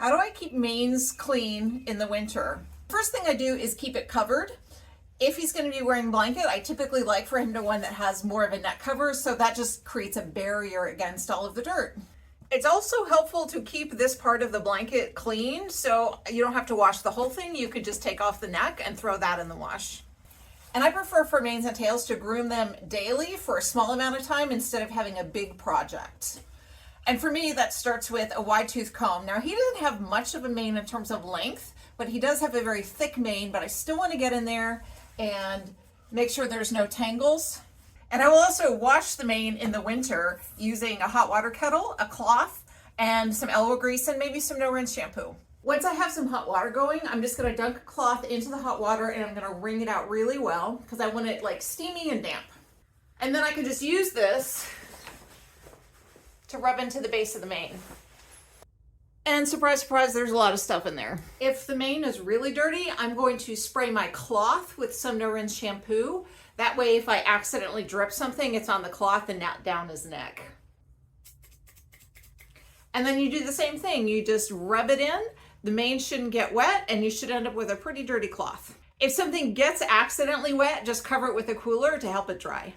How do I keep manes clean in the winter? First thing I do is keep it covered. If he's going to be wearing a blanket, I typically like for him to one that has more of a neck cover, so that just creates a barrier against all of the dirt. It's also helpful to keep this part of the blanket clean, so you don't have to wash the whole thing. You could just take off the neck and throw that in the wash. And I prefer for manes and tails to groom them daily for a small amount of time instead of having a big project. And for me, that starts with a wide tooth comb. Now, he doesn't have much of a mane in terms of length, but he does have a very thick mane, but I still want to get in there and make sure there's no tangles. And I will also wash the mane in the winter using a hot water kettle, a cloth, and some elbow grease and maybe some no-rinse shampoo. Once I have some hot water going, I'm just going to dunk a cloth into the hot water and I'm going to wring it out really well because I want it like steamy and damp. And then I can just use this to rub into the base of the mane. And surprise, surprise, there's a lot of stuff in there. If the mane is really dirty, I'm going to spray my cloth with some no-rinse shampoo. That way, if I accidentally drip something, it's on the cloth and not down his neck. And then you do the same thing. You just rub it in. The mane shouldn't get wet, and you should end up with a pretty dirty cloth. If something gets accidentally wet, just cover it with a cooler to help it dry.